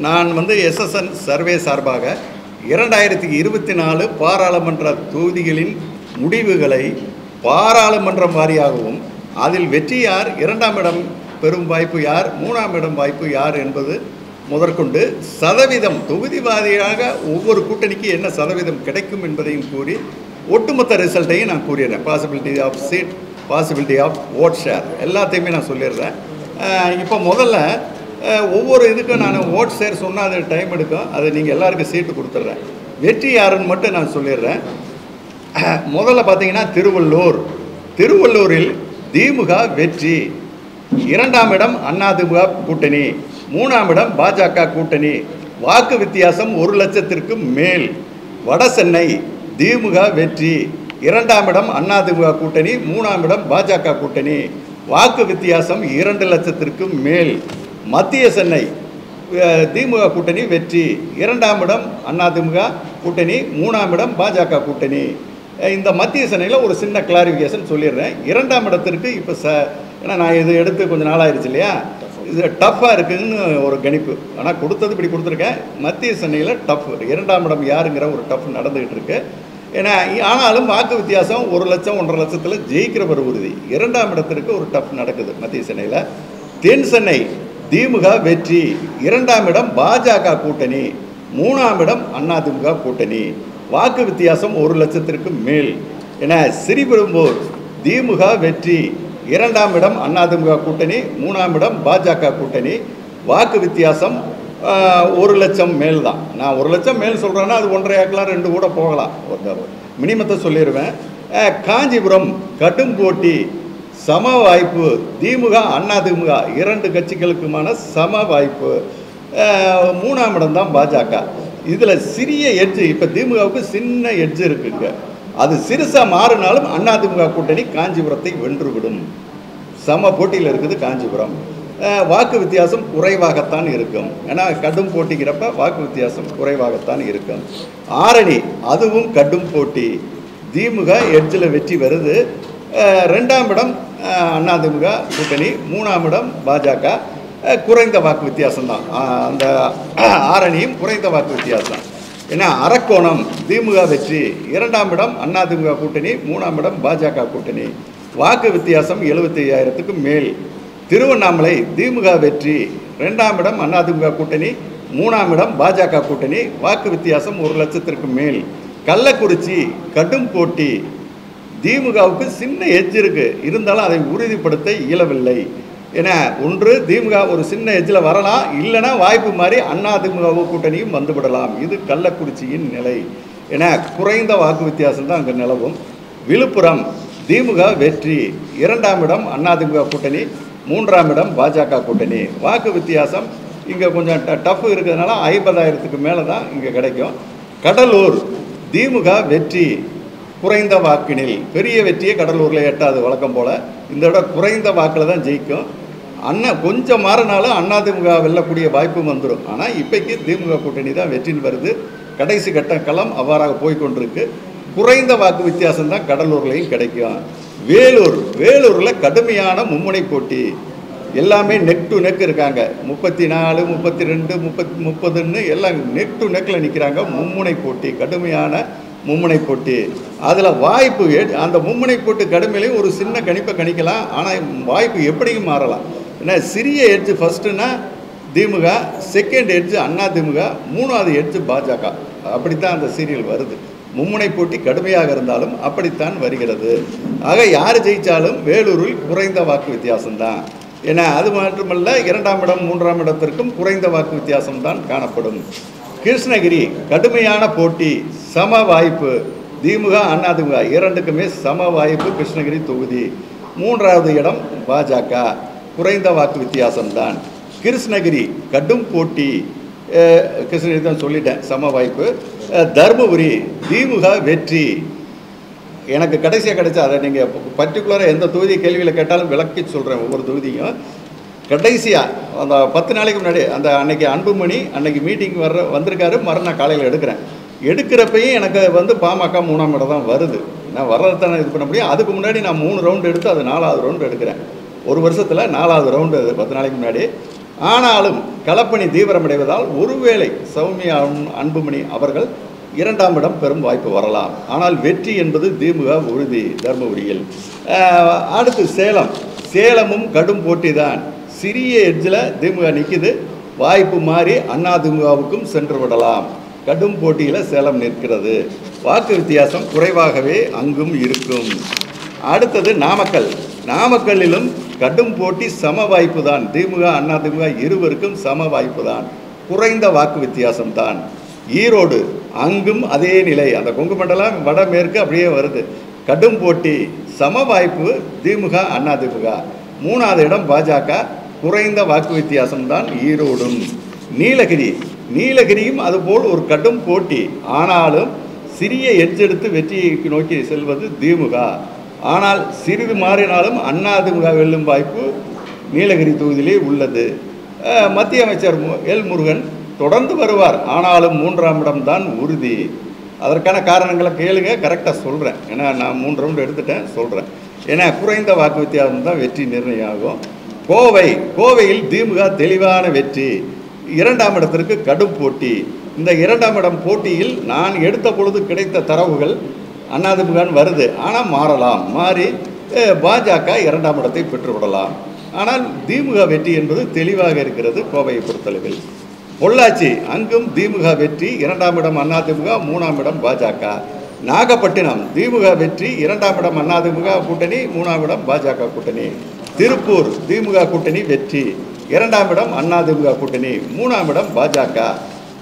நான் வந்து SSN survey சார்பாக 2024 பாராளுமன்ற தொகுதிகளின் முடிவுகளை பாராளுமன்றம் வாரியாகவும் அதில் வெற்றி யார், 2ஆம் இடம் பெறும் வாய்ப்பு யார், 3ஆம் இடம் வாய்ப்பு யார் என்பது முதற்கொண்டு சதவீதம் தொகுதி வாரியாக ஒவ்வொரு கூட்டணிக்கு என்ன சதவீதம் கிடைக்கும் என்பதையும் கூறி ஒட்டுமொத்த ரிசல்ட்டையும் நான் கூறிடுறேன். Possibility of seat, possibility of vote share எல்லாத்தையுமே நான் சொல்லிடுறேன். இப்போ முதல்ல ஒவ்வொரு இதுக்கும் நான் ஓட் ஷேர் சொன்னால் அது டைம் எடுக்கும். அதை நீங்கள் எல்லாருக்கும் சீட்டு கொடுத்துட்றேன். வெற்றி யாருன்னு மட்டும் நான் சொல்லிடுறேன். முதல்ல பார்த்தீங்கன்னா திருவள்ளூரில் திமுக வெற்றி, 2ஆம் இடம் அதிமுக கூட்டணி, 3ஆம் இடம் பாஜக கூட்டணி, வாக்கு வித்தியாசம் 1 லட்சத்திற்கு மேல். வடசென்னை திமுக வெற்றி, 2ஆம் இடம் அதிமுக கூட்டணி, 3ஆம் இடம் பாஜக கூட்டணி, வாக்கு வித்தியாசம் 2 லட்சத்திற்கு மேல். மத்திய சென்னை திமுக கூட்டணி வெற்றி, 2ஆம் இடம் அதிமுக கூட்டணி, 3ஆம் இடம் பாஜக கூட்டணி. இந்த மத்திய சென்னையில் ஒரு சின்ன கிளாரிஃபிகேஷன் சொல்லிடுறேன். 2ஆம் இடத்திற்கு இப்போ ஏன்னா நான் இது எடுத்து கொஞ்சம் நாளாகிடுச்சு இல்லையா, இது டஃப்பாக இருக்குதுன்னு ஒரு கணிப்பு. ஆனால் கொடுத்தது இப்படி கொடுத்துருக்கேன். மத்திய சென்னையில் டஃப், 2ஆம் இடம் யாருங்கிற ஒரு டஃப் நடந்துக்கிட்டு இருக்கு. ஏன்னா ஆனாலும் வாக்கு வித்தியாசம் 1 லட்சம் 1.5 லட்சத்தில் ஜெயிக்கிறவர் உறுதி. 2ஆம் இடத்திற்கு ஒரு டஃப் நடக்குது மத்திய சென்னையில். தென் சென்னை திமுக வெற்றி, 2ஆம் இடம் பாஜக கூட்டணி, 3ஆம் இடம் அதிமுக கூட்டணி, வாக்கு வித்தியாசம் 1 லட்சத்திற்கு மேல். என ஸ்ரீபெரும்பூர் திமுக வெற்றி, 2ஆம் இடம் அதிமுக கூட்டணி, 3ஆம் இடம் பாஜக கூட்டணி, வாக்கு வித்தியாசம் 1 லட்சம் மேல் தான். நான் 1 லட்சம் மேல் சொல்கிறேன்னா அது 1.5 ஆக்கலாம், 2 கூட போகலாம், மினிமத்தை சொல்லிடுவேன். காஞ்சிபுரம் கடும் போட்டி, சம வாய்ப்பு, திமுக அதிமுக 2 கட்சிகளுக்குமான சம வாய்ப்பு. 3ஆம் இடம் தான் பாஜக. இதில் சிறிய எட்ஜு, இப்போ திமுகவுக்கு சின்ன எட்ஜு இருக்குங்க. அது சிறுசாக மாறினாலும் அதிமுக கூட்டணி காஞ்சிபுரத்தை வென்றுவிடும். சம போட்டியில் இருக்குது காஞ்சிபுரம். வாக்கு வித்தியாசம் குறைவாகத்தான் இருக்கும். ஏன்னா கடும் போட்டிக்கிறப்ப வாக்கு வித்தியாசம் குறைவாகத்தான் இருக்கும். ஆரணி அதுவும் கடும் போட்டி, திமுக எட்ஜில் வெற்றி வருது. 2ஆம் இடம் அதிமுக கூட்டணி, 3ஆம் இடம் பாஜக, குறைந்த வாக்கு வித்தியாசம்தான். அந்த ஆரணியும் குறைந்த வாக்கு வித்தியாசம். ஏன்னா அரக்கோணம் திமுக வெற்றி, 2ஆம் இடம் அதிமுக கூட்டணி, 3ஆம் இடம் பாஜக கூட்டணி, வாக்கு வித்தியாசம் 75,000க்கு மேல். திருவண்ணாமலை திமுக வெற்றி, 2ஆம் இடம் அதிமுக கூட்டணி, 3ஆம் இடம் பாஜக கூட்டணி, வாக்கு வித்தியாசம் 1 லட்சத்திற்கு மேல். கள்ளக்குறிச்சி கடும் போட்டி, திமுகவுக்கு சின்ன எட்ஜ் இருக்குது, இருந்தாலும் அதை உறுதிப்படுத்த இயலவில்லை. ஏன்னா ஒன்று திமுக ஒரு சின்ன எட்ஜில் வரலாம், இல்லைன்னா வாய்ப்பு மாதிரி அதிமுக கூட்டணியும் வந்துவிடலாம். இது கள்ளக்குறிச்சியின் நிலை. ஏன்னா குறைந்த வாக்கு வித்தியாசம் தான் அங்கே நிலவும். விழுப்புரம் திமுக வெற்றி, 2ஆம் இடம் அதிமுக கூட்டணி, 3ஆம் இடம் பாஜக கூட்டணி, வாக்கு வித்தியாசம் இங்கே கொஞ்சம் டஃப் இருக்கிறதுனால 50,000க்கு மேலே தான் இங்கே கிடைக்கும். கடலூர் திமுக வெற்றி, குறைந்த வாக்கினில். பெரிய வெற்றியே கடலூரில் எட்டாது வழக்கம் போல். இந்த விட குறைந்த வாக்கில் தான் ஜெயிக்கும். கொஞ்சம் மாறினாலும் அதிமுக வெல்லக்கூடிய வாய்ப்பு வந்துடும். ஆனால் இப்போக்கி திமுக கூட்டணி தான் வெற்றின்னு வருது. கடைசி கட்ட களம் அவ்வாறாக போய்கொண்டிருக்கு. குறைந்த வாக்கு வித்தியாசம் தான் கடலூர்லையும் கிடைக்கும். வேலூரில் கடுமையான மும்முனை போட்டி, எல்லாமே நெக் டு நெக் இருக்காங்க. 34, 32, 30ன்னு எல்லாம் நெக் டு நெக்கில் நிற்கிறாங்க. மும்முனை போட்டி, கடுமையான மும்முனை போட்டி. அதில் வாய்ப்பு அந்த மும்முனை போட்டு கடுமையிலையும் ஒரு சின்ன கணிப்பை கணிக்கலாம். ஆனால் வாய்ப்பு எப்படியும் மாறலாம். ஏன்னா சிறிய எட்ஜு ஃபஸ்ட்டுன்னா திமுக, செகண்ட் எட்ஜு அதிமுக, 3ஆவது எட்ஜு பாஜக. அப்படித்தான் அந்த சீரியல் வருது. மும்முனை போட்டி கடுமையாக இருந்தாலும் அப்படித்தான் வருகிறது. ஆக யார் ஜெயித்தாலும் வேலூரில் குறைந்த வாக்கு வித்தியாசம்தான். ஏன்னா அது மட்டுமல்ல, 2ஆம் இடம் 3ஆம் இடத்திற்கும் குறைந்த வாக்கு வித்தியாசம்தான் காணப்படும். கிருஷ்ணகிரி கடுமையான போட்டி, சம வாய்ப்பு, திமுக அதிமுக 2க்குமே சம வாய்ப்பு. கிருஷ்ணகிரி தொகுதி 3ஆவது இடம் பாஜக, குறைந்த வாக்கு வித்தியாசம்தான். கிருஷ்ணகிரி கடும் போட்டி, கிருஷ்ணகிரி தான் சொல்லிட்டேன், சம வாய்ப்பு. தருமபுரி திமுக வெற்றி. எனக்கு கடைசியாக கிடைச்சா அதை நீங்கள் பர்டிகுலராக எந்த தொகுதி கேள்வியில் கேட்டாலும் விளக்கி சொல்கிறேன். ஒவ்வொரு தொகுதியும் கடைசியாக அந்த 10 நாளைக்கு முன்னாடி அந்த அன்னைக்கு அன்புமணி அன்னைக்கு மீட்டிங் வந்திருக்காரு. மறுநாள் காலையில் எடுக்கிறப்பையும் எனக்கு வந்து பாமக 3ஆம் இடம் தான் வருது. நான் வர்றதை தானே இது பண்ண முடியும். அதுக்கு முன்னாடி நான் 3 ரவுண்டு எடுத்து அது 4ஆவது ரவுண்டு எடுக்கிறேன். ஒரு வருஷத்தில் 4ஆவது ரவுண்டு. அது 10 நாளைக்கு முன்னாடி ஆனாலும் களப்பணி தீவிரமடைவதால் ஒருவேளை சௌமியா அன்புமணி அவர்கள் 2ஆம் இடம் பெறும் வாய்ப்பு வரலாம். ஆனால் வெற்றி என்பது திமுக உறுதி தர்மபுரியில். அடுத்து சேலமும் கடும் போட்டி தான். சிறிய எட்ஜில் திமுக நிற்குது. வாய்ப்பு மாறி அதிமுகவுக்கும் சென்று விடலாம். கடும் போட்டியில் சேலம் நிற்கிறது. வாக்கு வித்தியாசம் குறைவாகவே அங்கும் இருக்கும். அடுத்தது நாமக்கல்லிலும் கடும் போட்டி சம வாய்ப்பு தான். திமுக அதிமுக இருவருக்கும் சம வாய்ப்பு தான். குறைந்த வாக்கு வித்தியாசம் தான். ஈரோடு அங்கும் அதே நிலை. அந்த கொங்கு மண்டலம் வடமேற்கு அப்படியே வருது. கடும் போட்டி சம வாய்ப்பு திமுக அதிமுக. 3வது இடம் பாஜக. குறைந்த வாக்கு வித்தியாசம் தான் ஈரோடும். நீலகிரியும் அதுபோல் ஒரு கடும் போட்டி. ஆனாலும் சிறிய எட்ஜெடுத்து வெற்றியை நோக்கி செல்வது திமுக. ஆனால் சிறிது மாறினாலும் அதிமுக வெல்லும் வாய்ப்பு நீலகிரி தொகுதியிலே உள்ளது. மத்திய அமைச்சர் எல் முருகன் தொடர்ந்து வருவார். ஆனாலும் 3ஆம் இடம் தான் உறுதி. அதற்கான காரணங்களை கேளுங்க, கரெக்டாக சொல்கிறேன். ஏன்னா நான் 3 ரவுண்டு எடுத்துட்டேன், சொல்கிறேன். ஏன்னா குறைந்த வாக்கு வித்தியாசம் தான் வெற்றி நிர்ணயம் ஆகும். கோவையில் திமுக தெளிவான வெற்றி. 2ஆம் இடத்திற்கு கடும் போட்டி. இந்த 2ஆம் இடம் போட்டியில் நான் எடுத்த பொழுது கிடைத்த தரவுகள் அதிமுகன்னு வருது. ஆனால் மாறி பாஜக 2ஆம் இடத்தை பெற்றுவிடலாம். ஆனால் திமுக வெற்றி என்பது தெளிவாக இருக்கிறது கோவையை பொறுத்தளவில். பொள்ளாச்சி அங்கும் திமுக வெற்றி. 2ஆம் இடம் அதிமுக, 3ஆம் இடம் பாஜக. நாகப்பட்டினம் திமுக வெற்றி. 2ஆம் இடம் அதிமுக கூட்டணி, 3ஆம் இடம் பாஜக கூட்டணி. திருப்பூர் திமுக கூட்டணி வெற்றி. 2ஆம் இடம் அதிமுக கூட்டணி, 3ஆம் இடம் பாஜக.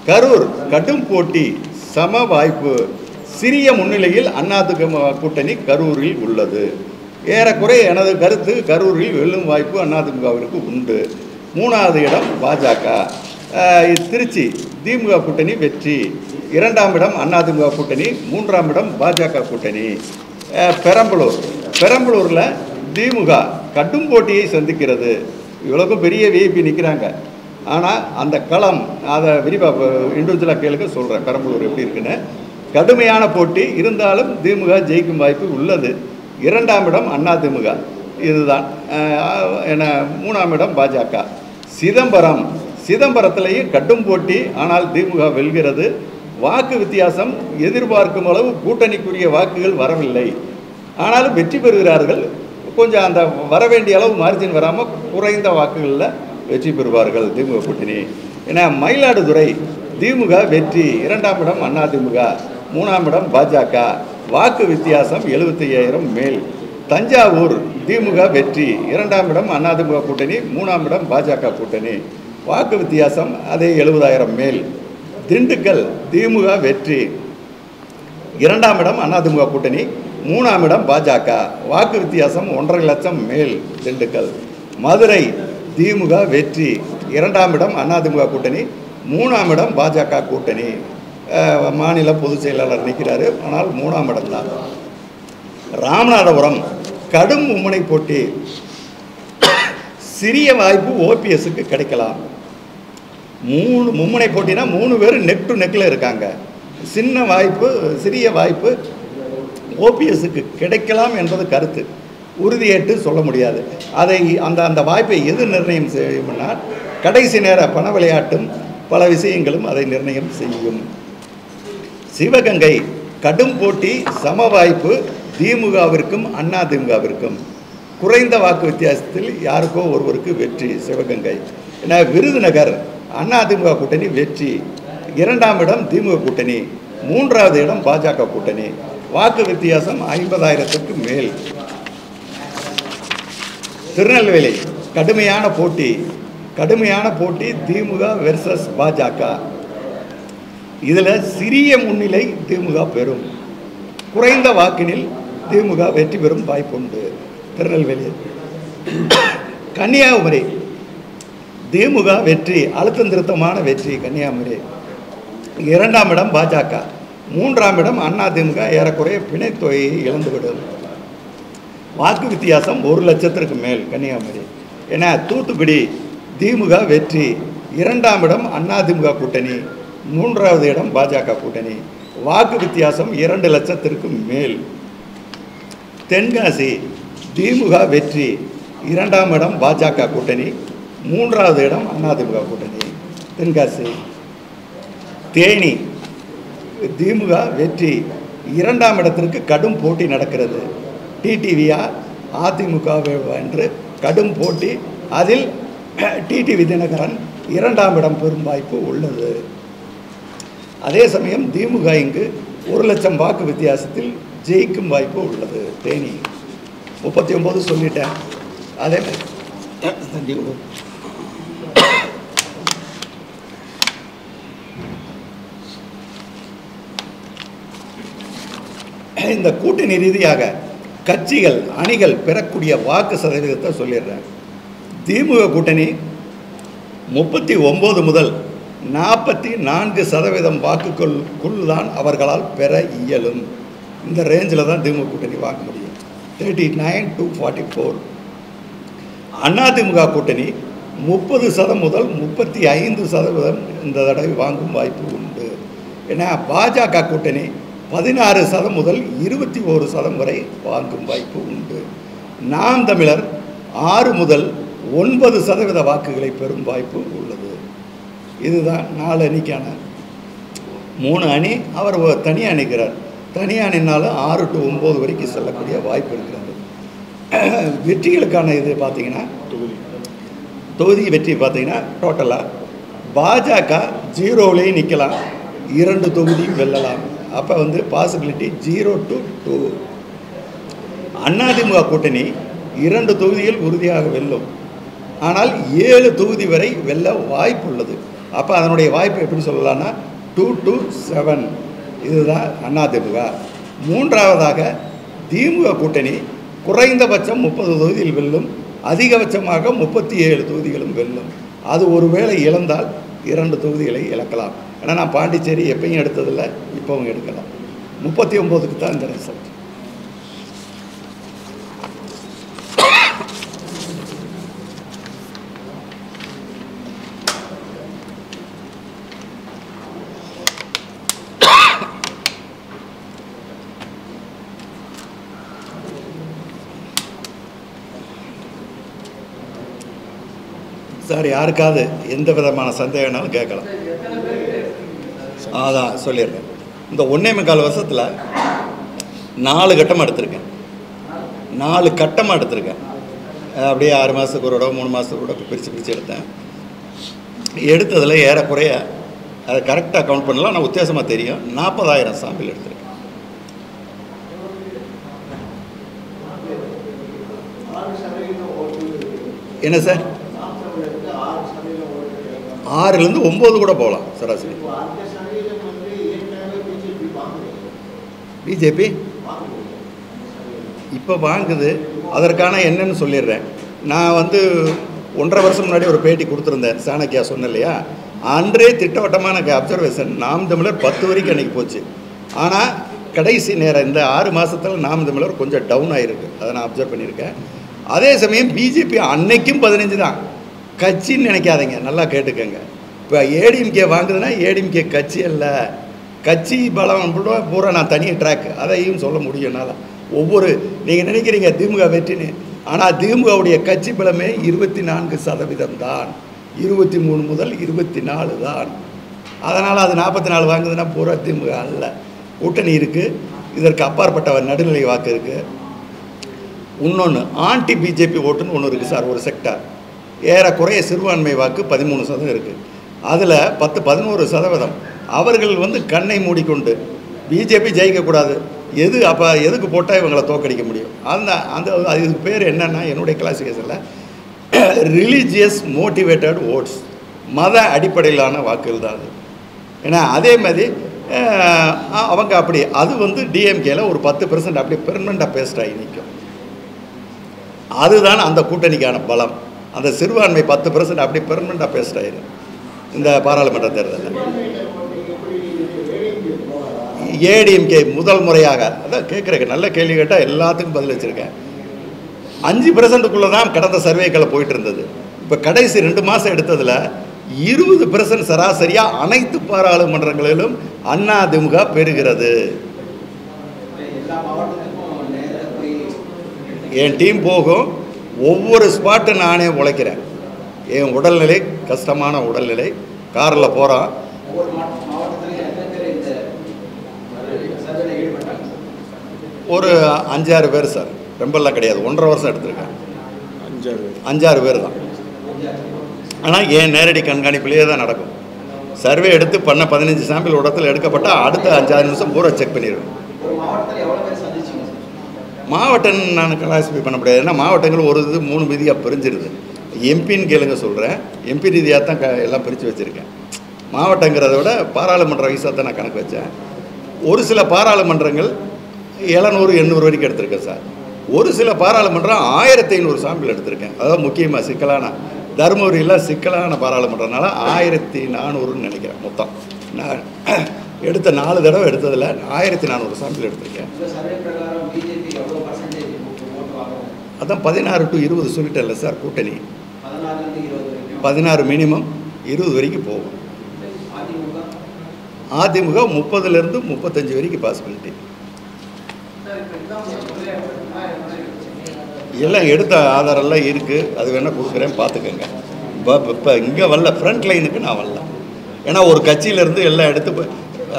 கரூர் கடும் போட்டி சம வாய்ப்பு. சிறிய முன்னிலையில் அதிமுக கூட்டணி கரூரில் உள்ளது. ஏறக்குறைய எனது கருத்து கரூரில் வெல்லும் வாய்ப்பு அதிமுகவிற்கு உண்டு. 3வது இடம் பாஜக. திருச்சி திமுக கூட்டணி வெற்றி. 2ஆம் இடம் அதிமுக கூட்டணி, 3ஆம் இடம் பாஜக கூட்டணி. பெரம்பலூரில் திமுக கடும் போட்டியை சந்திக்கிறது. இவ்வளோக்கும் பெரிய விஐபி நிற்கிறாங்க. ஆனால் அந்த களம் அதை விரிவாக இண்டிவிஜுவலாக கேளுங்க, சொல்கிறேன் பெரம்பலூர் எப்படி இருக்குன்னு. கடுமையான போட்டி இருந்தாலும் திமுக ஜெயிக்கும் வாய்ப்பு உள்ளது. 2ஆம் இடம் அதிமுக இதுதான். என 3ஆம் இடம் பாஜக. சிதம்பரத்திலேயும் கடும் போட்டி. ஆனால் திமுக வெல்கிறது. வாக்கு வித்தியாசம் எதிர்பார்க்கும் அளவு கூட்டணிக்குரிய வாக்குகள் வரவில்லை. ஆனாலும் வெற்றி பெறுகிறார்கள். கொஞ்சம் அந்த வரவேண்டிய அளவு மார்ஜின் வராமல் குறைந்த வாக்குகளில் வெற்றி பெறுவார்கள் திமுக கூட்டணி. ஏன்னா மயிலாடுதுறை திமுக வெற்றி. 2ஆம் இடம் அதிமுக, 3ஆம் இடம் பாஜக. வாக்கு வித்தியாசம் 75,000 மேல். தஞ்சாவூர் திமுக வெற்றி. 2ஆம் இடம் அதிமுக கூட்டணி, 3ஆம் இடம் பாஜக கூட்டணி. வாக்கு வித்தியாசம் அதே 70,000 மேல். திண்டுக்கல் திமுக வெற்றி. 2ஆம் இடம் அதிமுக கூட்டணி, 3ஆம் இடம் பாஜக. வாக்கு வித்தியாசம் 1.5 லட்சம் மேல் திண்டுக்கல். மதுரை திமுக வெற்றி. 2ஆம் இடம் அதிமுக கூட்டணி, 3ஆம் இடம் பாஜக கூட்டணி. மாநில பொதுச் செயலாளர் நிற்கிறாரு. ஆனால் 3ஆம் இடம் தான். ராமநாதபுரம் கடும் மும்முனை போட்டி. சிறிய வாய்ப்பு ஓபிஎஸ்க்கு கிடைக்கலாம். 3 மும்முனை போட்டினா 3 பேர் நெக் டு நெக்கில் இருக்காங்க. சிறிய வாய்ப்பு ஓபிஎஸ்க்கு கிடைக்கலாம் என்பது கருத்து. உறுதியேற்று சொல்ல முடியாது. அந்த வாய்ப்பை எது நிர்ணயம் செய்யும்னா கடைசி நேர பண விளையாட்டும் பல விஷயங்களும் அதை நிர்ணயம் செய்யும். சிவகங்கை கடும் போட்டி சம வாய்ப்பு திமுகவிற்கும் அதிமுகவிற்கும். குறைந்த வாக்கு வித்தியாசத்தில் யாருக்கோ ஒருவருக்கு வெற்றி சிவகங்கை. ஏன்னா விருதுநகர் அதிமுக கூட்டணி வெற்றி. 2ஆம் இடம் திமுக கூட்டணி, 3வது இடம் பாஜக கூட்டணி. வாக்கு வித்தியாசம் 50,000க்கு மேல். திருநெல்வேலி கடுமையான போட்டி திமுக வெர்சஸ் பாஜக. இதில் சிறிய முன்னிலை திமுக பெறும். குறைந்த வாக்கினில் திமுக வெற்றி பெறும் வாய்ப்புண்டு. திருநெல்வேலி. கன்னியாகுமரி திமுக வெற்றி, அழுத்தம் திருத்தமான வெற்றி கன்னியாகுமரி. 2ஆம் இடம் பாஜக, 3ஆம் இடம் அதிமுக ஏறக்குறைய பிணைத்தொகையை இழந்துவிடும். வாக்கு வித்தியாசம் 1 லட்சத்திற்கு மேல் கன்னியாகுமரி. ஏன்னா தூத்துக்குடி திமுக வெற்றி. 2ஆம் இடம் அதிமுக கூட்டணி, 3வது இடம் பாஜக கூட்டணி. வாக்கு வித்தியாசம் 2 லட்சத்திற்கு மேல். தென்காசி திமுக வெற்றி. 2ஆம் இடம் பாஜக கூட்டணி, மூன்றாவது இடம் அதிமுக கூட்டணி. தென்காசி, தேனி திமுக வெற்றி. இரண்டாம் இடத்திற்கு கடும் போட்டி நடக்கிறது. டிடிவியா அதிமுக என்று கடும் போட்டி. அதில் டிடிவி தினகரன் இரண்டாம் இடம் பெறும் வாய்ப்பு உள்ளது. அதே சமயம் திமுக இங்கு 1,00,000 வாக்கு வித்தியாசத்தில் ஜெயிக்கும் வாய்ப்பு உள்ளது. தேனி 39 சொல்லிட்டேன். அதே மாதிரி இந்த கூட்டணி ரீதியாக கட்சிகள் அணிகள் பெறக்கூடிய வாக்கு சதவீதத்தை சொல்லிடுறேன். திமுக கூட்டணி 39 முதல் 44% வாக்குக்குள் தான் அவர்களால் பெற இயலும். இந்த ரேஞ்சில் தான் திமுக கூட்டணி வாங்க முடியும். 39 to 44. அதிமுக கூட்டணி 30% முதல் 35% இந்த தடவை வாங்கும் வாய்ப்பு உண்டு. ஏன்னா பாஜக கூட்டணி 16% முதல் 21% வரை வாங்கும் வாய்ப்பு உண்டு. நாம் தமிழர் 6 முதல் 9% வாக்குகளை பெறும் வாய்ப்பு உள்ளது. இதுதான் 4 அணிக்கான 3 அணி. அவர் தனியாக நிற்கிறார். தனியாக நின்னாலும் 6 to 9 வரைக்கும் செல்லக்கூடிய வாய்ப்பு இருக்கிறது. வெற்றிகளுக்கான இது பார்த்தீங்கன்னா தொகுதி வெற்றி பார்த்தீங்கன்னா டோட்டலாக பாஜக 0விலேயே நிற்கலாம், 2 தொகுதியும் வெல்லலாம். அப்போ பாசிபிலிட்டி 0 to 2. அதிமுக கூட்டணி 2 தொகுதிகள் உறுதியாக வெல்லும். ஆனால் 7 தொகுதி வரை வெல்ல வாய்ப்பு உள்ளது. அப்போ அதனுடைய வாய்ப்பு எப்படி சொல்லலாம்னா 2 to 7. இதுதான் அதிமுக. மூன்றாவதாக திமுக கூட்டணி குறைந்தபட்சம் 30 தொகுதியில் வெல்லும், அதிகபட்சமாக 37 தொகுதிகளும் வெல்லும். அது ஒருவேளை இழந்தால் 2 தொகுதிகளை இழக்கலாம். ஏன்னா நான் பாண்டிச்சேரி எப்பயும் எடுத்ததில்லை, இப்போவும் எடுக்கலாம். 39க்கு தான் இந்த ரிசல்ட். சார், யாருக்காவது எந்த விதமான சந்தேகம்னாலும் கேட்கலாம். அதான் சொல்லிடுறேன். இந்த 1.25 வருஷத்தில் 4 கட்டமாக எடுத்திருக்கேன். 4 கட்டமாக எடுத்திருக்கேன். அப்படியே 6 மாதத்துக்கு ஒரு தடவை 3 மாதத்துக்கு கூட பிரித்து எடுத்தேன். எடுத்ததில் ஏறக்குறைய அதை கரெக்டாக கவுண்ட் பண்ணலாம். நான் உத்தேசமாக தெரியும் 40,000 சாம்பிள் எடுத்திருக்கேன். என்ன சார், 6லேருந்து 9 கூட போகலாம் சராசரி. பிஜேபி இப்போ வாங்குது. அதற்கான என்னன்னு சொல்லிடுறேன். நான் 1.5 வருஷம் முன்னாடி ஒரு பேட்டி கொடுத்துருந்தேன். சாணக்கியா சொன்னேன் இல்லையா, அன்றே திட்டவட்டமாக எனக்கு அப்சர்வேஷன் நாம் தமிழர் 10 வரைக்கும் அன்றைக்கி போச்சு. ஆனால் கடைசி நேரம் இந்த 6 மாதத்தில் நாம் தமிழர் கொஞ்சம் டவுன் ஆகிருக்கு. அதை நான் அப்சர்வ் பண்ணியிருக்கேன். அதே சமயம் பிஜேபி அன்னைக்கும் 15 தான். கட்சின்னு நினைக்காதீங்க, நல்லா கேட்டுக்கங்க. இப்போ ஏடிஎம்கே வாங்குதுன்னா ஏடிஎம்கே கட்சி அல்ல, கட்சி பலம் பூரா நான் தனியாக ட்ராக் அதையும் சொல்ல முடியும் என்னால். ஒவ்வொரு நீங்கள் நினைக்கிறீங்க திமுக வெற்றின்னு, ஆனால் திமுகவுடைய கட்சி பலமே 24% தான். 23 முதல் 24 தான். அதனால் அது 44 வாங்குதுன்னா பூரா திமுக அல்ல. கூட்டணி இருக்குது, இதற்கு அப்பாற்பட்ட நடுநிலை வாக்கு இருக்குது. இன்னொன்று ஆன்டி பிஜேபி ஓட்டுன்னு ஒன்று இருக்குது சார். ஒரு செக்டார் ஏறக்குறைய சிறுபான்மை வாக்கு 13% இருக்குது. அதில் 10-11% அவர்கள் கண்ணை மூடிக்கொண்டு பிஜேபி ஜெயிக்கக்கூடாது, அப்போ எதுக்கு போட்டால் இவங்களை தோக்கடிக்க முடியும். இதுக்கு பேர் என்னென்னா என்னுடைய கிளாசிஃபிகேஷனில் ரிலீஜியஸ் மோட்டிவேட்டட் ஓட்ஸ், மத அடிப்படையிலான வாக்குகள் தான் அது. ஏன்னா அதே மாதிரி அவங்க அப்படி அது டிஎம்கேல ஒரு 10% அப்படி பெர்மனெண்ட்டாக பேஸ்ட் ஆகி நிற்கும். அதுதான் அந்த கூட்டணிக்கான பலம். அந்த சிறுபான்மை 10% அப்படி பெர்மனெண்ட்டாக பேஸ்ட் ஆகிடும் இந்த பாராளுமன்ற தேர்தலில். ஏடிஎம்கே முதல் முறையாக, அதான் கேட்குறேன், நல்ல கேள்வி கேட்டால் எல்லாத்துக்கும் பதில் வச்சுருக்கேன். 5%க்குள்ளே தான் கடந்த சர்வேக்களை போயிட்டு இருந்தது. இப்போ கடைசி 2 மாதம் எடுத்ததில் 20% சராசரியாக அனைத்து பாராளுமன்றங்களிலும் அதிமுக பெறுகிறது. என் டீம் போகும், ஒவ்வொரு ஸ்பாட்டும் நானே உழைக்கிறேன். என் உடல்நிலை கஷ்டமான உடல்நிலை, காரில் போகிறோம். ஒரு 5-6 பேர் சார், ரொம்பலாம் கிடையாது. 1.5 வருஷம் எடுத்திருக்கேன். 5-6 பேர் தான். ஆனால் என் நேரடி கண்காணிப்பிலேயே தான் நடக்கும். சர்வே எடுத்து பண்ண 15 சாம்பிள் இடத்துல எடுக்கப்பட்டால் அடுத்த 5-6 நிமிஷம் பூரா செக் பண்ணிடுவேன். மாவட்டம் நான் கிளாஸிஃபை பண்ண முடியாது. ஏன்னா மாவட்டங்கள் ஒரு இது 3 விதியாக பிரிஞ்சிருது. எம்பின்னு கேளுங்க சொல்கிறேன். எம்பி ரீதியாக தான் எல்லாம் பிரித்து வச்சுருக்கேன். மாவட்டங்கிறத விட பாராளுமன்ற வயசாக தான் நான் கணக்கு வச்சேன். ஒரு சில பாராளுமன்றங்கள் 700-800 வரைக்கும் எடுத்திருக்கேன் சார். ஒரு சில பாராளுமன்றம் 1500 சாம்பிள் எடுத்திருக்கேன். அதாவது முக்கியமாக சிக்கலான தருமபுரியில் சிக்கலான பாராளுமன்றனால 1400ன்னு நினைக்கிறேன். மொத்தம் நான் எடுத்த 4 தடவை எடுத்ததில் 1400 சாம்பிள் எடுத்திருக்கேன். அதான் 16 to 20 சொல்லிட்டேன்ல சார். கூட்டணி 16 மினிமம், 20 வரைக்கும் போகும். அதிமுக 30லேருந்து 35 வரைக்கும் பாசிபிலிட்டி. எல்லாம் எடுத்த ஆதாரெல்லாம் இருக்குது. அது வேணால் கொடுக்குறேன், பார்த்துக்கோங்க. இப்போ இங்கே வரல, ஃப்ரண்ட் லைனுக்கு நான் வரல. ஏன்னா ஒரு கட்சியிலேருந்து எல்லாம் எடுத்து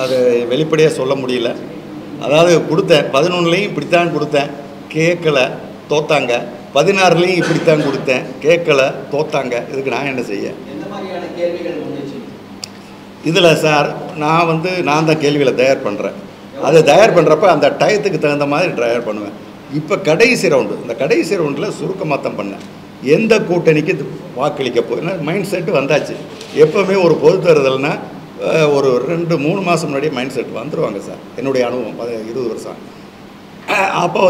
அது வெளிப்படையாக சொல்ல முடியல. அதாவது கொடுத்தேன், 11லையும் இப்படித்தான் கொடுத்தேன், கேட்கல, தோத்தாங்க. 16லையும் இப்படித்தான் கொடுத்தேன், கேட்கல, தோத்தாங்க. இதுக்கு நான் என்ன செய்ய? இதில் சார் நான் தான் கேள்விகளை தயார் பண்ணுறேன். அதை தயார் பண்ணுறப்ப அந்த டயத்துக்கு தகுந்த மாதிரி தயார் பண்ணுவேன். இப்போ கடைசி ரவுண்டு, இந்த கடைசி ரவுண்டில் சுருக்கமாக தான் பண்ணேன். எந்த கூட்டணிக்கு வாக்களிக்க போகுதுன்னா மைண்ட் செட்டு வந்தாச்சு. எப்போவுமே ஒரு பொது தேர்தல்னா ஒரு 2-3 மாதம் முன்னாடியே மைண்ட் செட் வந்துடுவாங்க சார். என்னுடைய அனுபவம் 20 வருஷம். அப்போ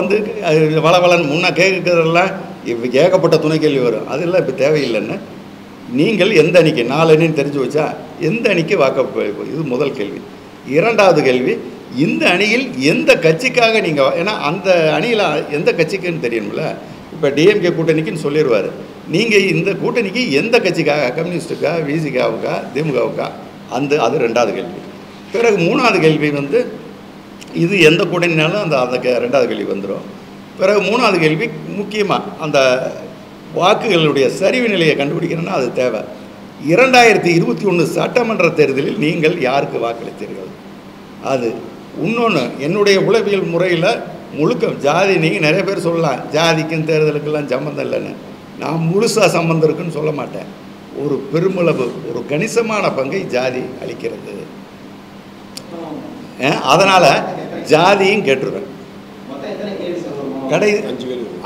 வளவலன்னு முன்னே கேட்குறதெல்லாம் இப்போ ஏகப்பட்ட துணை கேள்வி வரும். அதெல்லாம் இப்போ தேவையில்லைன்னு நீங்கள் எந்த அணிக்கு 4 அணின்னு தெரிஞ்சு வச்சா எந்த அணிக்கு வாக்க, இது முதல் கேள்வி. இரண்டாவது கேள்வி, இந்த அணியில் எந்த கட்சிக்காக நீங்கள், ஏன்னா அந்த அணியில் எந்த கட்சிக்குன்னு தெரியணும்ல. இப்போ டிஎம்கே கூட்டணிக்குன்னு சொல்லிடுவார். நீங்கள் இந்த கூட்டணிக்கு எந்த கட்சிக்காக, கம்யூனிஸ்ட்டுக்கா, விசிகாவுக்கா, திமுகவுக்கா, அது ரெண்டாவது கேள்வி. பிறகு மூணாவது கேள்வி இது எந்த கூட்டணினாலும் அந்த ரெண்டாவது கேள்வி வந்துடும். பிறகு மூணாவது கேள்வி முக்கியமாக அந்த வாக்குகளுடைய சரிவு நிலையை கண்டுபிடிக்கணும்னா அது தேவை. 2021 சட்டமன்ற தேர்தலில் நீங்கள் யாருக்கு வாக்களித்தீர்கள்? அது இன்னொன்று, என்னுடைய உளவியல் முறையில் முழுக்க ஜாதி, நீங்கள் நிறைய பேர் சொல்லலாம் ஜாதிக்கும் தேர்தலுக்கெல்லாம் சம்மந்தம் இல்லைன்னு. நான் முழுசாக சம்மந்தம் இருக்குன்னு சொல்ல மாட்டேன். ஒரு பெருமளவு, ஒரு கணிசமான பங்கை ஜாதி அளிக்கிறது. அதனால் ஜாதியும் கேட்டுருவேன்.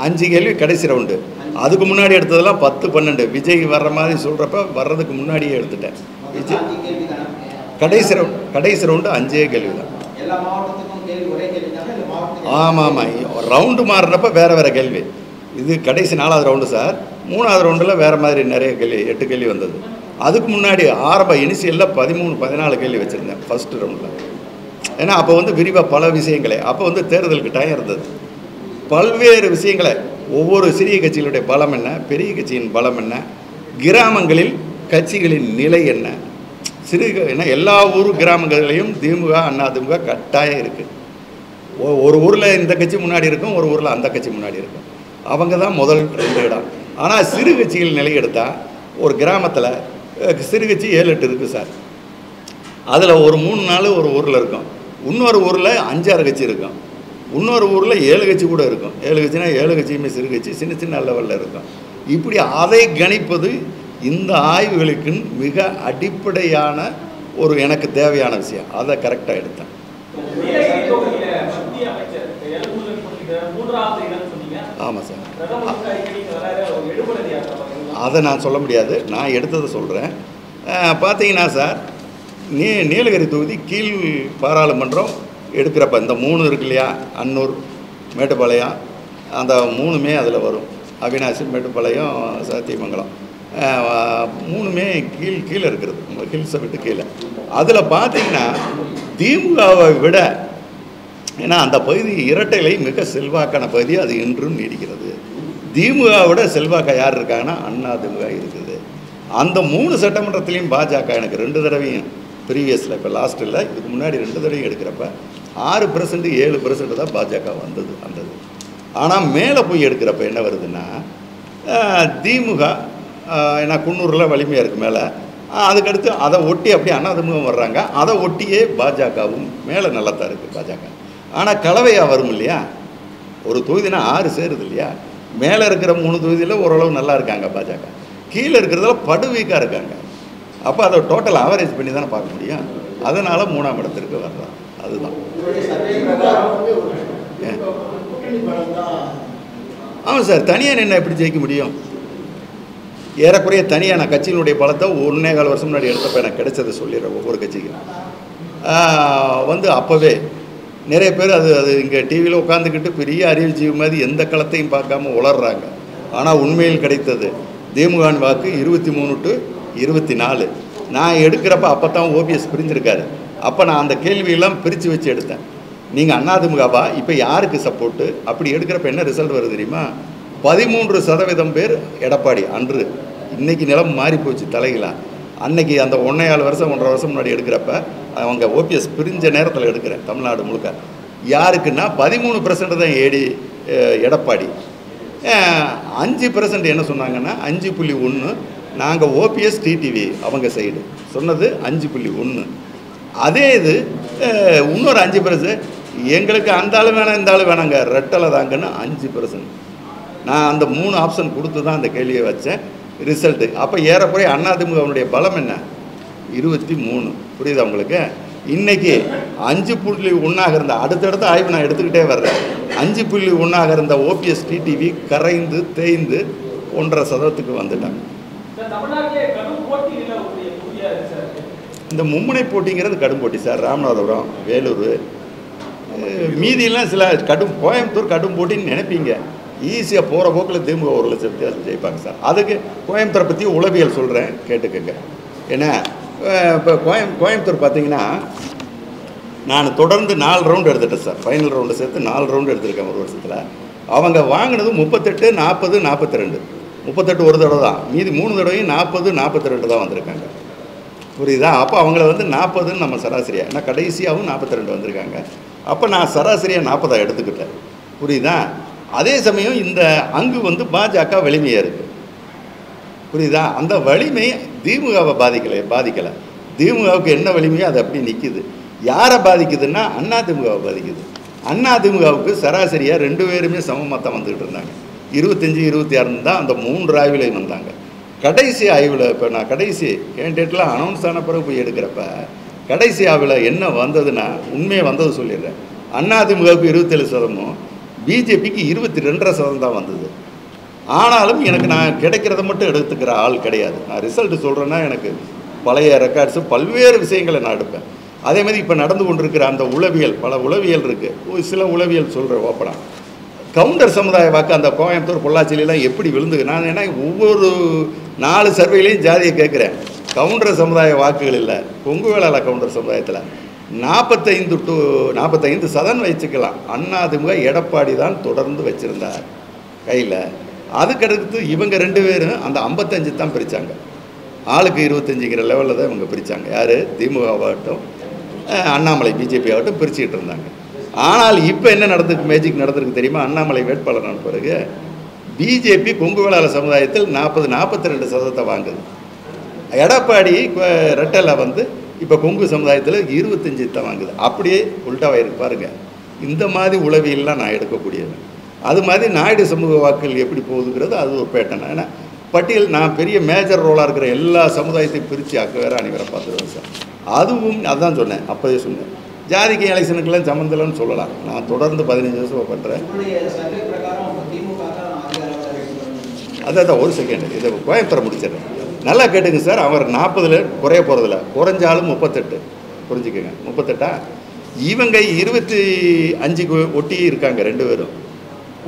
5 கேள்வி கடைசி ரவுண்டு. அதுக்கு முன்னாடி எடுத்ததெல்லாம் 10-12. விஜய் வர்ற மாதிரி சொல்கிறப்ப வர்றதுக்கு முன்னாடியே எடுத்துட்டேன். விஜய் கடைசி ரவுண்டு 5 கேள்வி தான். ஆமாம், ரவுண்டு மாறுறப்ப வேறு கேள்வி. இது கடைசி 4வது ரவுண்டு சார். 3வது ரவுண்டில் வேறு மாதிரி நிறைய கேள்வி, 8 கேள்வி வந்தது. அதுக்கு முன்னாடி ஆரம்ப இனிஷியலில் 13-14 கேள்வி வச்சுருந்தேன் ஃபஸ்ட்டு ரவுண்டில். ஏன்னா அப்போ விரிவாக பல விஷயங்களே, அப்போ தேர்தலுக்கு டைம் இருந்தது. பல்வேறு விஷயங்களை, ஒவ்வொரு சிறிய கட்சிகளுடைய பலம் என்ன, பெரிய கட்சியின் பலம் என்ன, கிராமங்களில் கட்சிகளின் நிலை என்ன, ஏன்னா எல்லா ஊர் கிராமங்களையும் திமுக, அதிமுக கட்டாயம் இருக்குது. ஒரு ஊரில் இந்த கட்சி முன்னாடி இருக்கும், ஒரு ஊரில் அந்த கட்சி முன்னாடி இருக்கும். அவங்க தான் முதல் 2 இடம். ஆனால் சிறு கட்சிகள் நிலை எடுத்தால் ஒரு கிராமத்தில் சிறு கட்சி 7-8 இருக்குது சார். அதில் ஒரு 3-4 ஒரு ஊரில் இருக்கும். இன்னொரு ஊரில் 5-6 கட்சி இருக்கும். இன்னொரு ஊரில் 7 கட்சி கூட இருக்கும். 7 கட்சினா 7 கட்சியுமே சிறு கட்சி, சின்ன லெவலில் இருக்கும். இப்படி அதை கணிப்பது இந்த ஆய்வுகளுக்கு மிக அடிப்படையான ஒரு எனக்கு தேவையான விஷயம். அதை கரெக்டாக எடுத்தேன். ஆமாம் சார், அதை நான் சொல்ல முடியாது. நான் எடுத்ததை சொல்கிறேன். பார்த்தீங்கன்னா சார், நீலகிரி தொகுதி கீழ் பாராளுமன்றம் எடுக்கிறப்ப இந்த 3 இருக்கு இல்லையா, அன்னூர், மேட்டுப்பாளையம், அந்த 3மே அதில் வரும். அவினாசி, மேட்டுப்பாளையம், சத்தியமங்கலம் 3மே கீழே இருக்கிறது, ஹில்ஸை விட்டு கீழே. அதில் பார்த்தீங்கன்னா திமுகவை விட, ஏன்னா அந்த பகுதி இரட்டைலை மிக செல்வாக்கான பகுதி, அது இன்றும் நீடிக்கிறது. திமுகவை விட செல்வாக்கா யார் இருக்காங்கன்னா அதிமுக இருக்குது. அந்த 3 சட்டமன்றத்திலையும் பாஜக எனக்கு 2 தடவையும் ப்ரீவியஸில், இப்போ லாஸ்ட்டில் இதுக்கு முன்னாடி 2 தடவையும் எடுக்கிறப்ப 6%, 7% தான் பாஜக வந்தது அந்த. ஆனால் மேலே போய் எடுக்கிறப்ப என்ன வருதுன்னா, திமுக ஏன்னா குன்னூரில் வலிமையாக இருக்குது மேலே. அதுக்கடுத்து அதை ஒட்டி அப்படியே அதிமுக வர்றாங்க. அதை ஒட்டியே பாஜகவும் மேலே நல்லா தான் இருக்குது பாஜக. ஆனால் கலவையாக வரும் இல்லையா, ஒரு தொகுதினா 6 சேருது இல்லையா. மேலே இருக்கிற 3 தொகுதியில் ஓரளவு நல்லா இருக்காங்க பாஜக, கீழே இருக்கிறதுல படு வீக்காக இருக்காங்க. அப்போ அதை டோட்டல் ஆவரேஜ் பண்ணி தானே பார்க்க முடியும். அதனால் 3ஆம் இடத்திற்கு வர்றாங்க. அதுதான். ஆமாம் சார், தனியாக நின்று எப்படி ஜெயிக்க முடியும்? ஏறக்குறைய தனியாக நான் கட்சியினுடைய பலத்தை 1.25 வருஷம் முன்னாடி எடுத்தப்போ எனக்கு கிடைச்சதை சொல்லிடுறேன். ஒவ்வொரு கட்சிக்கும் அப்போவே நிறைய பேர் அது இங்கே டிவியில் உட்காந்துக்கிட்டு பெரிய அறிவுஜீவி மாதிரி எந்த களத்தையும் பார்க்காம உளர்றாங்க. ஆனால் உண்மையில் கிடைத்தது திமுகவின் வாக்கு 23-24. நான் எடுக்கிறப்ப அப்போ தான் ஓபிஎஸ் பிரிஞ்சிருக்காரு. அப்போ நான் அந்த கேள்வியெல்லாம் பிரித்து வச்சு எடுத்தேன். நீங்கள் அதிமுகவா, இப்போ யாருக்கு சப்போர்ட்டு அப்படி எடுக்கிறப்ப என்ன ரிசல்ட் வருது தெரியுமா? 13% பேர் எடப்பாடி அன்று. இன்றைக்கி நிலம் மாறி போச்சு தலைகளா. அன்னைக்கு அந்த 1.25 வருஷம் 1.5 வருஷம் முன்னாடி எடுக்கிறப்ப அவங்க ஓபிஎஸ் பிரிஞ்ச நேரத்தில் எடுக்கிறேன் தமிழ்நாடு முழுக்க. யாருக்குன்னா 13% தான் எடப்பாடி. 5% என்ன சொன்னாங்கன்னா 5.1. நாங்கள் ஓபிஎஸ் டிடிவி அவங்க சைடு சொன்னது 5.1. அதே இது இன்னொரு 5% எங்களுக்கு அந்த ஆள் வேணாம் இந்த ஆள் வேணாங்க ரெட்டலை தாங்கன்னு 5%. நான் அந்த 3 ஆப்ஷன் கொடுத்து தான் அந்த கேள்வியை வச்சேன். ரிசல்ட்டு அப்போ ஏறக்குறைய அதிமுகவுடைய பலம் என்ன? 23. புரியுதா உங்களுக்கு? இன்றைக்கி 5.1 இருந்த அடுத்தடுத்த ஆய்வு நான் எடுத்துக்கிட்டே வர்றேன். 5.1 இருந்த ஓபிஎஸ் டிடிவி கரைந்து தேய்ந்து 1.5% வந்துட்டாங்க. இந்த மும்முனை போட்டிங்கிறது கடும் போட்டி சார். ராமநாதபுரம், வேலூர், மீதியெல்லாம் சில கோயம்புத்தூர் கடும் போட்டின்னு நினைப்பீங்க. ஈஸியாக போகிற போக்கில் திமுக 1 லட்சம் வித்தியாசம் ஜெயிப்பாங்க சார். அதுக்கு கோயம்புத்தூரை பற்றி உளவியல் சொல்கிறேன், கேட்டுக்கங்க. ஏன்னா இப்போ கோயம்புத்தூர் பார்த்தீங்கன்னா நான் தொடர்ந்து 4 ரவுண்டு எடுத்துட்டேன் சார். ஃபைனல் ரவுண்டு சேர்த்து 4 ரவுண்டு எடுத்திருக்கேன் ஒரு வருஷத்தில். அவங்க வாங்கினது 38, 40, 42. 38 ஒரு தடவை தான், மீதி 3 தடவையும் 40, 42 தான் வந்திருக்காங்க. புரியுதா? அப்போ அவங்கள 40ன்னு நம்ம சராசரியாக, ஏன்னா கடைசியாகவும் 42 வந்திருக்காங்க. அப்போ நான் சராசரியாக 40 எடுத்துக்கிட்டேன். புரியுதா? அதே சமயம் இந்த அங்கு பாஜக வலிமையாக இருக்குது. புரியுதா? அந்த வலிமை திமுகவை பாதிக்கலை. திமுகவுக்கு என்ன வலிமையோ அது அப்படி நிற்கிது. யாரை பாதிக்குதுன்னா அதிமுகவை பாதிக்குது. அதிமுகவுக்கு சராசரியாக 2 பேருமே சமமாக தான் வந்துக்கிட்டு இருந்தாங்க. 25, 26 தான் அந்த 3 ஆய்வுலையும் வந்தாங்க. கடைசி ஆய்வில் இப்போ நான் கடைசி கேண்டிடேட்லாம் அனௌன்ஸ் ஆன பிறகு போய் எடுக்கிறப்ப கடைசி ஆய்வில் என்ன வந்ததுன்னா உண்மையை வந்தது சொல்லிடுறேன். அதிமுகவுக்கு 27%, பிஜேபிக்கு 22% தான் வந்தது. ஆனாலும் எனக்கு நான் கிடைக்கிறத மட்டும் எடுத்துக்கிற ஆள் கிடையாது. நான் ரிசல்ட் சொல்கிறேன்னா எனக்கு பழைய ரெக்கார்ட்ஸு பல்வேறு விஷயங்களை நான் எடுப்பேன். அதே மாதிரி இப்போ நடந்து கொண்டிருக்கிற அந்த உளவியல், பல உளவியல் இருக்குது. சில உளவியல் சொல்கிறேன் ஓப்பனாக. கவுண்டர் சமுதாய வாக்கு அந்த கோயம்புத்தூர் பொள்ளாச்சிலாம் எப்படி விழுந்துக்கு நான் ஏன்னா ஒவ்வொரு 4 சர்வேலையும் ஜாதியை கேட்குறேன். கவுண்டர் சமுதாய வாக்குகள் இல்லை, கொங்கு வேளாள கவுண்டர் சமுதாயத்தில் 45% வச்சுக்கலாம். அதிமுக எடப்பாடி தான் தொடர்ந்து வச்சுருந்தார் கையில். அதுக்கடுத்து இவங்க 2 பேரும் அந்த 55 தான் பிரித்தாங்க. ஆளுக்கு 25ங்கிற லெவலில் தான் இவங்க பிரித்தாங்க. யார்? திமுகவாகட்டும் அண்ணாமலை பிஜேபி ஆகட்டும் பிரிச்சுக்கிட்டு இருந்தாங்க. ஆனால் இப்போ என்ன மேஜிக் நடந்திருக்கு தெரியுமா? அண்ணாமலை வேட்பாளரான பிறகு பிஜேபி கொங்கு வேளாள சமுதாயத்தில் 42% வாங்குது. எடப்பாடி ரெட்டலை இப்போ கொங்கு சமுதாயத்தில் 25 தான் வாங்குது. அப்படியே உள்டாவாயிருக்கு பாருங்கள். இந்த மாதிரி உளவியெல்லாம் நான் எடுக்கக்கூடியது. அது மாதிரி நாயுடு சமூக வாக்குகள் எப்படி போகுதுங்கிறது அது ஒரு பேட்டர்ன். ஏன்னா பட்டியல் நான் பெரிய மேஜர் ரோலாக இருக்கிற எல்லா சமுதாயத்தையும் பிரித்து வேறு அணிவரை பார்த்துருவேன் சார். அதுவும் அதுதான் சொன்னேன், அப்போதே சொன்னேன். ஜாதிக்கு எலெக்ஷனுக்கெல்லாம் சம்மந்தலன்னு சொல்லலாம். நான் தொடர்ந்து 15 வருஷமாக பண்ணுறேன். அதான் ஒரு செகண்ட் இதை கோயம்புத்தூரை முடிச்சிடுறேன். நல்லா கேட்டுங்க சார். அவர் 40 குறைய போகிறதில்ல, குறைஞ்சாலும் 38. புரிஞ்சுக்கோங்க, 38. இவங்க 25க்கு ஒட்டி இருக்காங்க 2 பேரும்.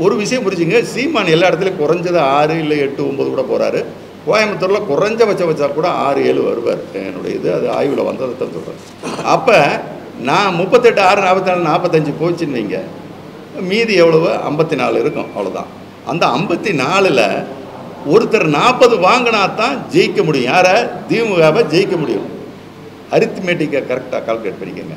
ஒரு விஷயம் புரிஞ்சுங்க, சீமான் எல்லா இடத்துலையும் குறைஞ்சது 6 இல்லை 8, 9 கூட போகிறாரு. கோயம்புத்தூரில் குறைஞ்சபட்சம் வச்சா கூட 6, 7 வருவார். என்னுடைய இது அது ஆய்வில் வந்ததை தான் சொல்கிறேன். அப்போ நான் 38, 6, 44, 45 போச்சுன்னு வைங்க, மீதி எவ்வளவு? 54 இருக்கும். அவ்வளோதான். அந்த 54ல் ஒருத்தர் 40 வாங்கினா தான் ஜெயிக்க முடியும். யாரை? திமுகவை ஜெயிக்க முடியும். அரித்மேட்டிக்கை கரெக்டாக கால்குலேட் பண்ணிக்கோங்க.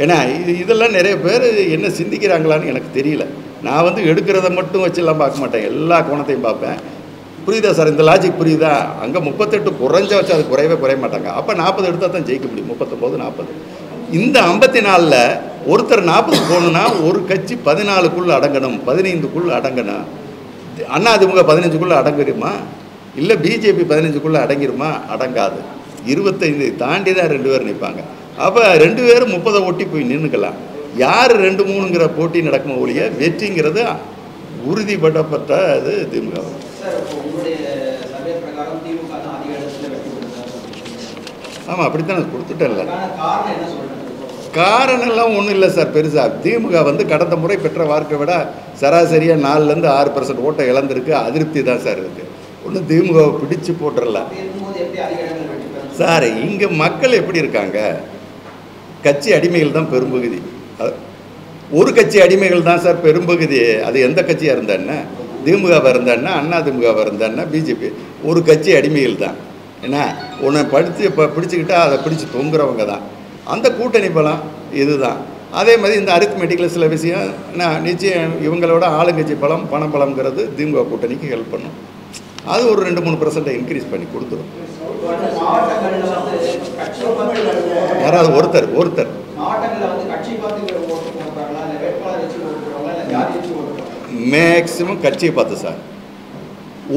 ஏன்னா இதெல்லாம் நிறைய பேர் என்ன சிந்திக்கிறாங்களான்னு எனக்கு தெரியல. நான் எடுக்கிறத மட்டும் வச்செல்லாம் பார்க்க மாட்டேன், எல்லா கோணத்தையும் பார்ப்பேன். புரியுதா சார்? இந்த லாஜிக் புரியுதா? அங்கே 38 குறைஞ்ச வச்சு அது குறைய மாட்டாங்க. அப்போ 40 எடுத்தால் தான் ஜெயிக்க முடியும். 39 40. இந்த 54ல் ஒருத்தர் 40 போகணுன்னா ஒரு கட்சி 14க்குள்ளே அடங்கணும், 15க்குள்ளே அடங்கணும். அதிமுக 15க்குள்ளே அடங்கிடுமா? இல்லை பிஜேபி 15க்குள்ளே அடங்கிடுமா? அடங்காது. 25 தாண்டி தான் 2 பேர் நிற்பாங்க. அப்போ 2 பேரும் 30 ஒட்டி போய் நின்றுக்கலாம். யார் 2-3ங்கிற போட்டி நடக்கும் ஒழிய வெற்றிங்கிறது உறுதிப்படப்பட்ட அது திமுக. ஆமாம், அப்படித்தான் கொடுத்துட்டேன்ல. காரணம்லாம் ஒன்றும் இல்லை சார் பெருசாக. திமுக கடந்த முறை பெற்ற வாக்கை விட சராசரியாக 4லேருந்து 6% ஓட்டை இழந்திருக்கு. அதிருப்தி தான் சார் இருக்குது. ஒன்றும் திமுகவை பிடிச்சு போட்டுடல சார். இங்கே மக்கள் எப்படி இருக்காங்க? கட்சி அடிமைகள் தான் பெரும்பகுதி. ஒரு கட்சி அடிமைகள் தான் சார் பெரும்பகுதி. அது எந்த கட்சியாக இருந்தான்னா, திமுகவாக இருந்தான்னா, அதிமுகவாக இருந்தான்னா, பிஜேபி, ஒரு கட்சி அடிமைகள் தான். ஏன்னா ஒன்று பிடிச்சிக்கிட்டா அதை பிடிச்சி தொங்குறவங்க தான். அந்த கூட்டணி பலம் இதுதான். அதே மாதிரி இந்த அரித்மெட்டிக்கில் சில விஷயம் நிச்சயம் இவங்களோட ஆளுங்கட்சி பலம் பணபலம்ங்கிறது திமுக கூட்டணிக்கு ஹெல்ப் பண்ணும். அது ஒரு 2-3% இன்க்ரீஸ் பண்ணி கொடுத்துரும். யாராவது ஒருத்தர் மேக்சிமம் கட்சியை பார்த்து சார்.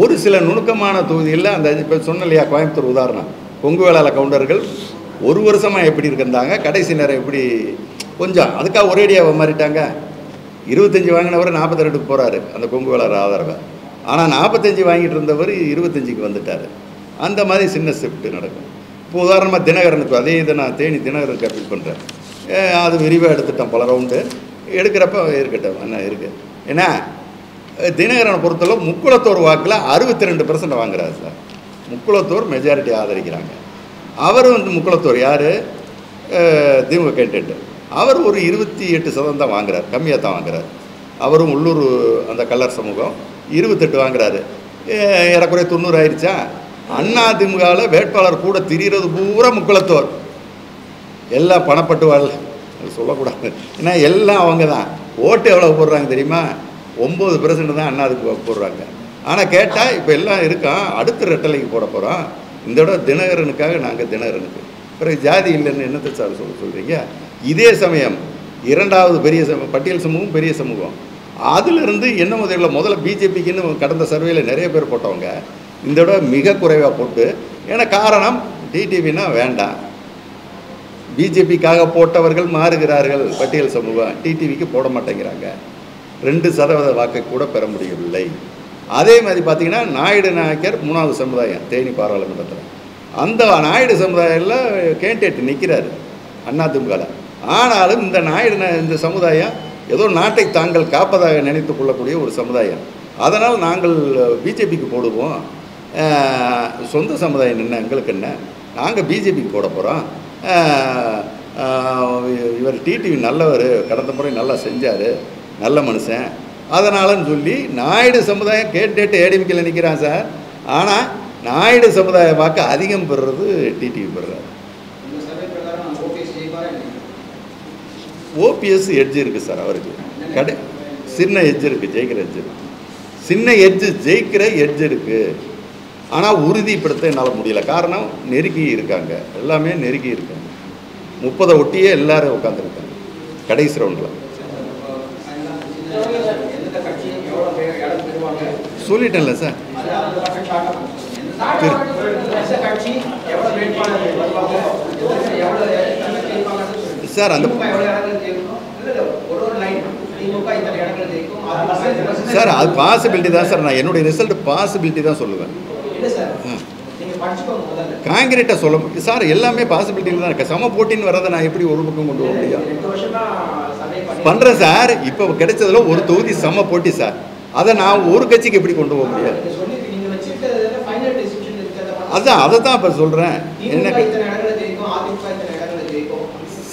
ஒரு சில நுணுக்கமான தொகுதியில் அந்த இப்போ சொன்ன இல்லையா, கோயம்புத்தூர் உதாரணம், கொங்கு வேளாள கவுண்டர்கள் ஒரு வருஷமாக எப்படி இருந்தாங்க, கடைசி நேரம் எப்படி கொஞ்சம் அதுக்காக ஒரேடியாக மாறிட்டாங்க. 25 வாங்கினவர் 42க்கு போகிறாரு அந்த கொங்கு வேளாளர் ஆதரவை. ஆனால் 45 வாங்கிட்டு இருந்தவர் 25க்கு வந்துட்டார். அந்த மாதிரி சின்ன ஷிஃப்ட் நடக்கும். இப்போ உதாரணமாக தினகரனுக்கு அதே இதை நான் தேனி தினகரனுக்கு அப்பீல் பண்ணுறேன். அது விரிவாக எடுத்துட்டேன், பல ரவுண்டு எடுக்கிறப்ப இருக்கட்டும் என்ன இருக்குது. ஏன்னா தினகரனை பொறுத்தளவு முக்குளத்தோர் வாக்கில் 62% வாங்குறாரு சார். முக்குளத்தோர் மெஜாரிட்டி ஆதரிக்கிறாங்க. அவர் முக்குளத்தோர் யார், திமுக கேண்டிடேட், அவர் ஒரு 28% தான் வாங்குறார், கம்மியாக தான் வாங்குறார். அவரும் உள்ளூர் அந்த கல்லர் சமூகம் 28 வாங்குறாரு. ஏறக்குறைய 90 ஆயிடுச்சா. அதிமுகவில் வேட்பாளர் கூட திரிகிறது பூரா முக்குளத்தோர். எல்லாம் பணப்பட்டுவாள் சொல்லக்கூடாது. ஏன்னா எல்லாம் அவங்க தான். ஓட்டு எவ்வளோ போடுறாங்க தெரியுமா? 9% தான் அதிமுக போடுறாங்க. ஆனால் கேட்டால் இப்போ எல்லாம் இருக்கான், அடுத்த ரெட்டலைக்கு போட போகிறோம். இந்த விட தினகரனுக்காக நாங்கள் தினகரனுக்கு பிறகு ஜாதி இல்லைன்னு என்னத்தை சார் சொல்கிறீங்க? இதே சமயம் 2வது பெரிய பட்டியல் சமூகம் பெரிய சமூகம். அதிலிருந்து என்ன முதல்ல பிஜேபிக்குன்னு கடந்த சர்வேயில் நிறைய பேர் போட்டவங்க இந்த விட மிக குறைவாக போட்டு. ஏன்னா காரணம் டிடிவினா வேண்டாம், பிஜேபிக்காக போட்டவர்கள் மாறுகிறார்கள். பட்டியல் சமூகம் டிடிவிக்கு போட மாட்டேங்கிறாங்க. 2% வாக்கை கூட பெற முடியவில்லை. அதே மாதிரி பார்த்தீங்கன்னா நாயுடு நாயக்கர் 3வது சமுதாயம் தேனி பாராளுமன்றத்தில். அந்த நாயுடு சமுதாயத்தில் கேண்டிடேட் நிற்கிறாரு அதிமுகவில். ஆனாலும் இந்த இந்த சமுதாயம் ஏதோ நாட்டை தாங்கள் காப்பதாக நினைத்து கொள்ளக்கூடிய ஒரு சமுதாயம். அதனால் நாங்கள் பிஜேபிக்கு போடுவோம், சொந்த சமுதாயம் என்ன எங்களுக்கு என்ன, நாங்கள் பிஜேபிக்கு போட போகிறோம், இவர் டிடிவி நல்லவர், கடந்த முறை நல்லா செஞ்சார், நல்ல மனுஷன், அதனாலன்னு சொல்லி நாயுடு சமுதாயம் கேண்டிடேட் ஏடிஎம்கேல நிற்கிறான் சார். ஆனால் நாயுடு சமுதாய வாக்கு அதிகம் பெறுறது டிடிவி பெறுறாரு. ஓபிஎஸ் எட்ஜ் இருக்குது சார் அவருக்கு, சின்ன எட்ஜ் இருக்குது, ஜெயிக்கிற எட்ஜ் இருக்குது, சின்ன எட்ஜு ஜெயிக்கிற எட்ஜ் இருக்குது. ஆனால் உறுதிப்படுத்த என்னால் முடியல. காரணம் நெருக்கி இருக்காங்க, எல்லாமே நெருக்கி இருக்காங்க. 30 ஒட்டியே எல்லாரும் உட்காந்துருக்காங்க கடைசி ரவுண்டில். சொல்லிட்டேன்ல சார். சார் அந்த சார் அது பாசிபிலிட்டி தான் சார். நான் என்னுடைய ரிசல்ட் பாசிபிலிட்டி தான் சொல்லுவேன். காங்கிரீட்டாக சொல்ல முடியும் சார். எல்லாமே பாசிபிலிட்டியில் தான் இருக்கு. சம போட்டின்னு வரதை நான் எப்படி ஒரு பக்கம் கொண்டு போக முடியும்? பண்ணுறேன் சார். இப்போ கிடைச்சதுல ஒரு தொகுதி சம போட்டி சார். அதை நான் ஒரு கட்சிக்கு எப்படி கொண்டு போக முடியாது? அதான் அதை தான் இப்போ சொல்கிறேன். என்ன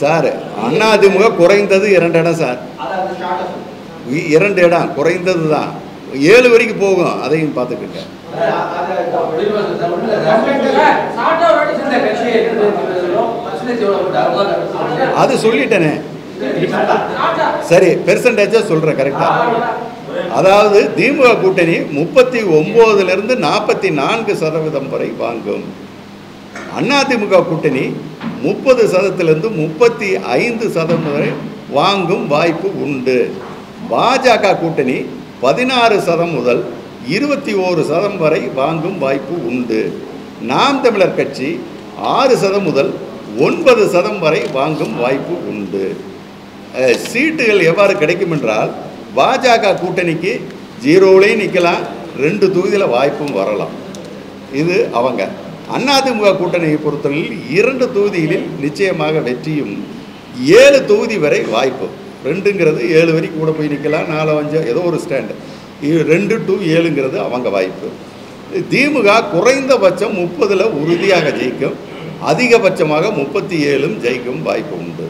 சார், அதிமுக குறைந்தது 2 இடம் சார், 2 இடம் குறைந்தது தான். 7 வரைக்கும் போகும், அதையும் பார்த்துக்கிட்ட. அது சொல்லிட்டேனே. சரி, பெர்சன்டேஜாக சொல்கிறேன் கரெக்டாக. அதாவது திமுக கூட்டணி 39லிருந்து 44% வரை வாங்கும். அதிமுக கூட்டணி 30%லிருந்து 35% வரை வாங்கும் வாய்ப்பு உண்டு. பாஜக கூட்டணி 16% முதல் 21% வரை வாங்கும் வாய்ப்பு உண்டு. நாம் தமிழர் கட்சி 6% முதல் 9% வரை வாங்கும் வாய்ப்பு உண்டு. சீட்டுகள் எவ்வாறு கிடைக்கும் என்றால், பாஜக கூட்டணிக்கு 0லையும் நிற்கலாம், 2 தொகுதியில் வாய்ப்பும் வரலாம். இது அவங்க. அதிமுக கூட்டணியை பொறுத்தவரையில் 2 தொகுதிகளில் நிச்சயமாக வெற்றியும், 7 தொகுதி வரை வாய்ப்பு. 2ங்கிறது 7 வரைக்கும் கூட போய் நிற்கலாம், 4 5 ஏதோ ஒரு ஸ்டாண்டு. 2 to 7ங்கிறது அவங்க வாய்ப்பு. திமுக குறைந்தபட்சம் 30ல் உறுதியாக ஜெயிக்கும், அதிகபட்சமாக 37ம் ஜெயிக்கும் வாய்ப்பு உண்டு.